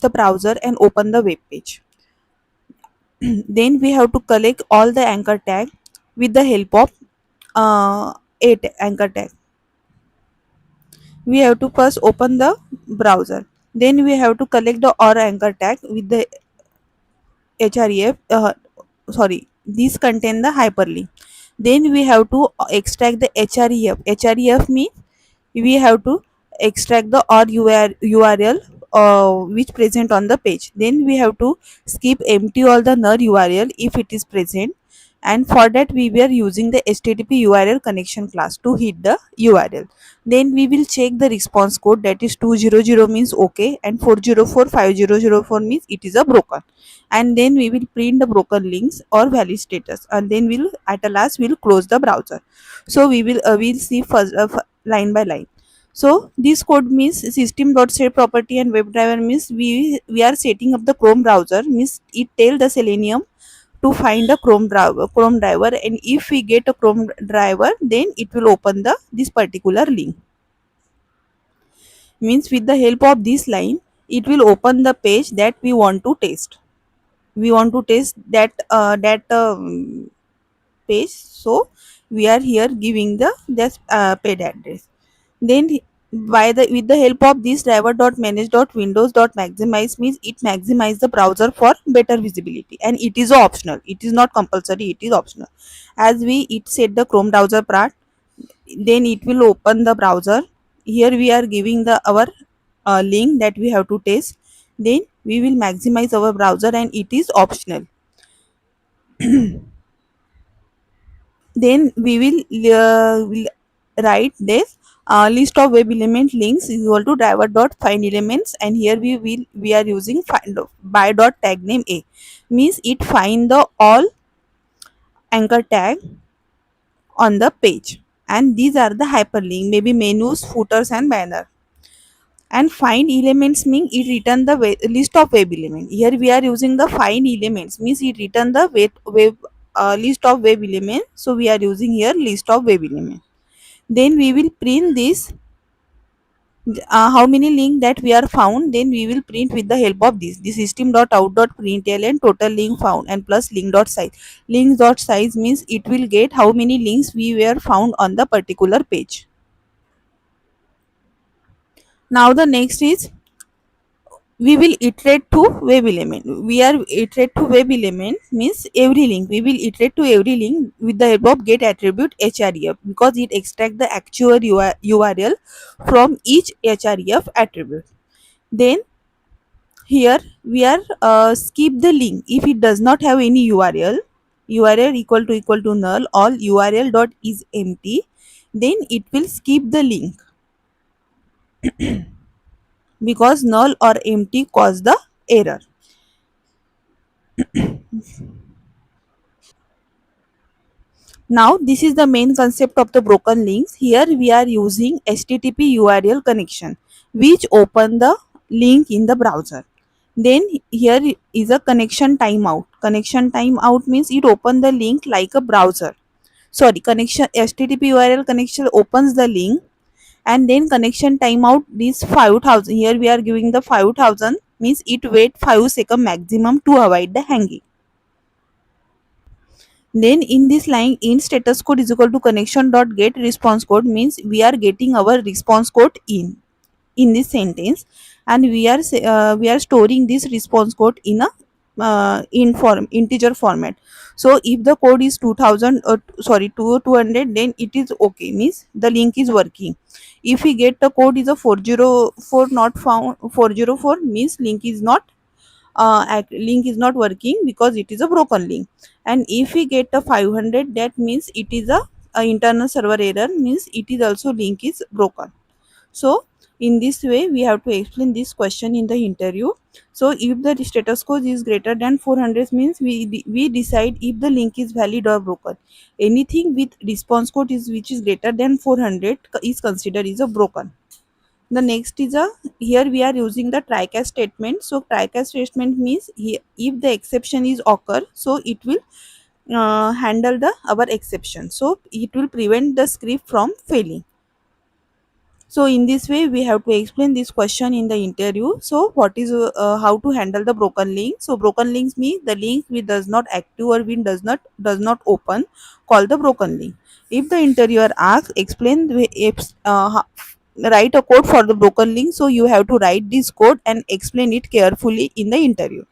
the browser and open the web page. Then we have to collect all the anchor tag with the help of anchor tag. We have to first open the browser. Then we have to collect the or anchor tag with the href. These contain the hyperlink. Then we have to extract the href. Href means we have to extract the or url which present on the page. Then we have to skip empty all the null url if it is present, and for that we were using the HttpURLConnection class to hit the url. Then we will check the response code, that is 200 means okay and 4045004 means it is a broken, and then we will print the broken links or valid status, and then we'll at the last we'll close the browser. So we'll see first line by line. So this code means system.set property and WebDriver means we are setting up the Chrome browser, means it tell the Selenium to find a Chrome driver, and if we get a Chrome driver then it will open the this particular link. Means with the help of this line it will open the page that we want to test. We want to test that page, so we are here giving the this paid address. Then with the help of this driver.manage.windows.maximize means it maximize the browser for better visibility, and it is optional, it is not compulsory, it is optional. As we it set the Chrome browser part, then it will open the browser. Here we are giving the our link that we have to test. Then we will maximize our browser and it is optional. Then will write this list of web element links is equal to driver dot find elements, and here we are using find by dot tag name a, means it find the all anchor tag on the page, and these are the hyperlink, maybe menus, footers and banner. And find elements mean it return the list of web element. Here we are using the find elements, means it return the web list of web element, so we are using here list of web element. Then we will print this how many link that we are found, then we will print with the help of this system.out.println total link found and plus link.size. Link.size means it will get how many links we were found on the particular page. Now the next is we will iterate to web element. We are iterate to web element means every link. We will iterate to every link with the help of get attribute href, because it extract the actual URL from each href attribute. Then here we are skip the link if it does not have any URL equal to null, all URL dot is empty, then it will skip the link because null or empty cause the error. Now this is the main concept of the broken links. Here we are using HttpURLConnection which open the link in the browser. Then here is a connection timeout. Connection timeout means it open the link like a browser. Sorry, connection HttpURLConnection opens the link, and then connection timeout is 5000. Here we are giving the 5000 means it wait 5 seconds maximum to avoid the hanging. Then in this line in status code is equal to connection dot get response code means we are getting our response code in this sentence, and we are storing this response code in a integer format. So if the code is 2000 sorry 200, then it is okay, means the link is working. If we get the code is a 404 not found, 404 means link is not working because it is a broken link. And if we get a 500, that means it is a internal server error, means it is also link is broken. So in this way we have to explain this question in the interview. So if the status code is greater than 400 means we decide if the link is valid or broken. Anything with response code is which is greater than 400 is considered is a broken. The next is a here we are using the try catch statement. So try catch statement means here, if the exception is occur, so it will handle the our exception, so it will prevent the script from failing. So in this way we have to explain this question in the interview. So what is how to handle the broken link? So broken links means the link which does not active or which does not open, call the broken link. If the interviewer asks explain write a code for the broken link, so you have to write this code and explain it carefully in the interview.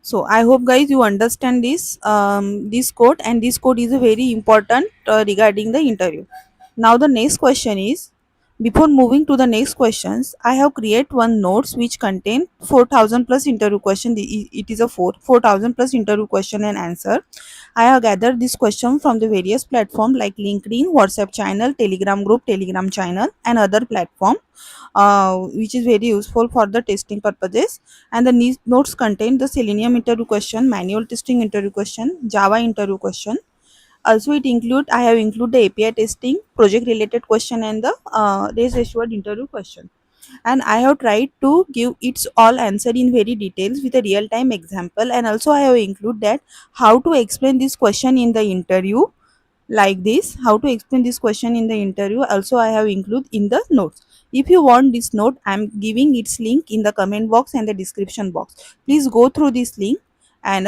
So I hope guys you understand this code, and this code is a very important regarding the interview. Now the next question is, before moving to the next questions, I have created one notes which contain 4000 plus interview question. It is a 4000 plus interview question and answer. I have gathered this question from the various platform like LinkedIn, WhatsApp channel, Telegram group, Telegram channel, and other platform, which is very useful for the testing purposes. And the notes contain the Selenium interview question, manual testing interview question, Java interview question. Also it include, I have included the API testing, project related question, and the race assured interview question. And I have tried to give its all answer in very details with a real time example, and also I have include that how to explain this question in the interview, like this, how to explain this question in the interview also I have included in the notes. If you want this note, I am giving its link in the comment box and the description box. Please go through this link and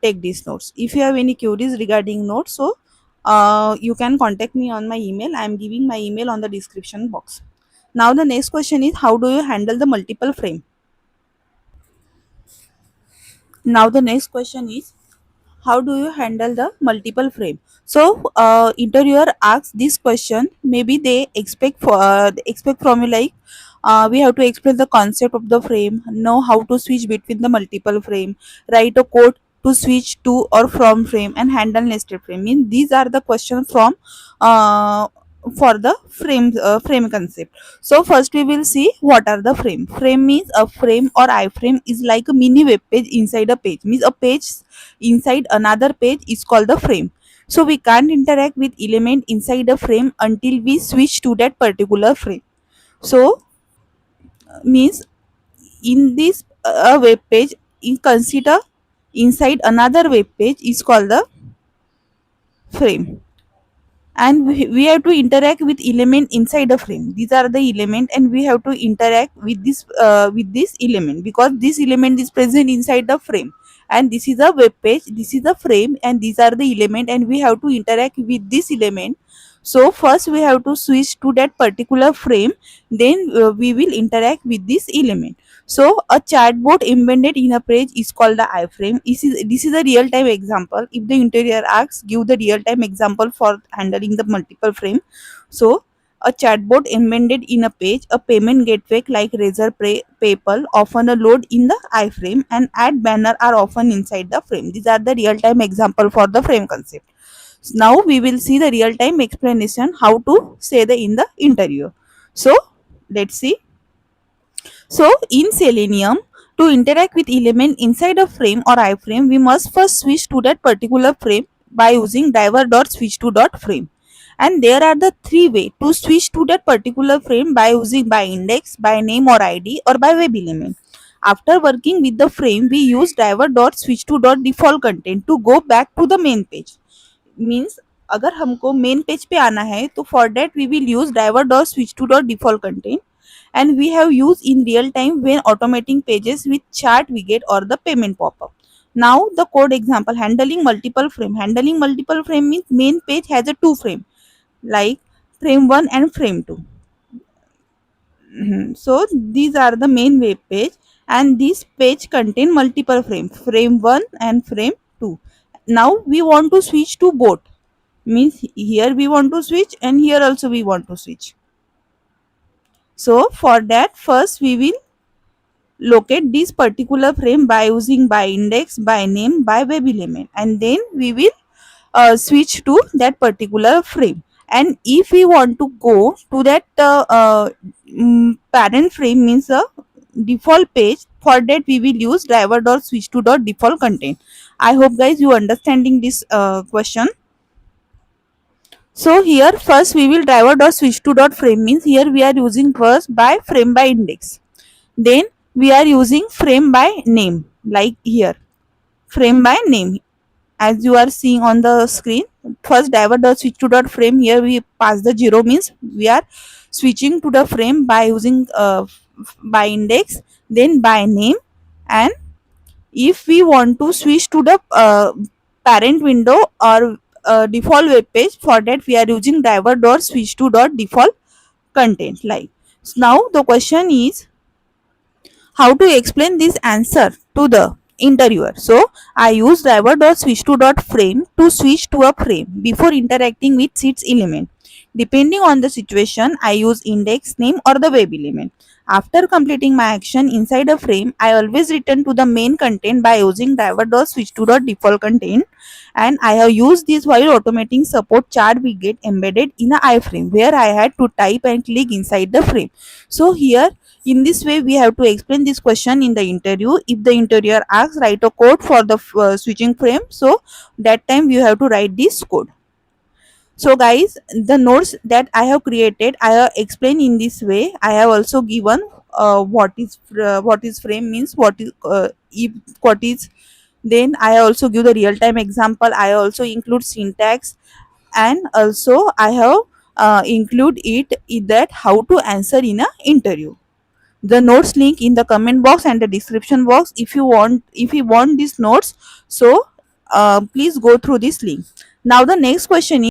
take these notes. If you have any queries regarding notes, so you can contact me on my email. I am giving my email on the description box. Now the next question is, how do you handle the multiple frame? Now the next question is, how do you handle the multiple frame? So interviewer asks this question, maybe they expect from you like, we have to explain the concept of the frame, know how to switch between the multiple frame, write a code to switch to or from frame, and handle nested frame. Means these are the questions from uh, for the frame concept. So first we will see what are the frame. Frame means a frame or iframe is like a mini web page inside a page. Means a page inside another page is called the frame. So we can't interact with element inside a frame until we switch to that particular frame. So means in this web page, you consider inside another web page is called the frame, and we have to interact with element inside the frame. These are the element, and we have to interact with this element because this element is present inside the frame, and this is a web page, this is a frame, and these are the element, and we have to interact with this element. So first we have to switch to that particular frame, then we will interact with this element. So a chatbot embedded in a page is called the iframe. This is a real time example. If the interviewer asks, give the real time example for handling the multiple frame. So a chatbot embedded in a page, a payment gateway like Razor Pay, PayPal often a load in the iframe, and ad banner are often inside the frame. These are the real time example for the frame concept. Now we will see the real time explanation how to say the in the interview. So let's see. So in Selenium, to interact with element inside a frame or iframe, we must first switch to that particular frame by using driver.switchTo.frame. And there are the three ways to switch to that particular frame: by using by index, by name or ID, or by web element. After working with the frame, we use driver.switchTo.default content to go back to the main page. Means अगर हमको main page पे आना है तो for that we will use driver dot switch to dot default content, and we have used in real time when automating pages with chart widget or the payment pop-up. Now the code example, handling multiple frame. Handling multiple frame means main page has a two frame like frame 1 and frame 2. So these are the main web page, and this page contain multiple frame 1 and frame 2. Now we want to switch to both. Means here we want to switch and here also we want to switch. So for that, first we will locate this particular frame by using by index, by name, by web element, and then we will switch to that particular frame. And if we want to go to that parent frame, means a default page, for that we will use driver.switch2.default content. I hope guys you understanding this question. So here first we will driver.switch2.frame, means here we are using first by frame by index. Then we are using frame by name, like here frame by name as you are seeing on the screen. first divert dot switch to dot frame. Here we pass the 0 means we are switching to the frame by using by index, then by name. And if we want to switch to the parent window or default web page, for that we are using divert dot switch to dot default content. Like, now the question is how to explain this answer to the interviewer. So I use driver.switch2.frame to switch to a frame before interacting with its element. Depending on the situation, I use index name or the web element. After completing my action inside a frame, I always return to the main content by using driver.switch2.default content. And I have used this while automating support chart we get embedded in a iframe where I had to type and click inside the frame. So here, in this way, we have to explain this question in the interview. If the interviewer asks write a code for the switching frame, so that time you have to write this code. So guys, the notes that I have created, I have explained in this way. I have also given what is frame means, what is if what is. Then I also give the real time example. I also include syntax, and also I have include it in that how to answer in a interview. The notes link in the comment box and the description box. If you want these notes, so please go through this link. Now the next question is,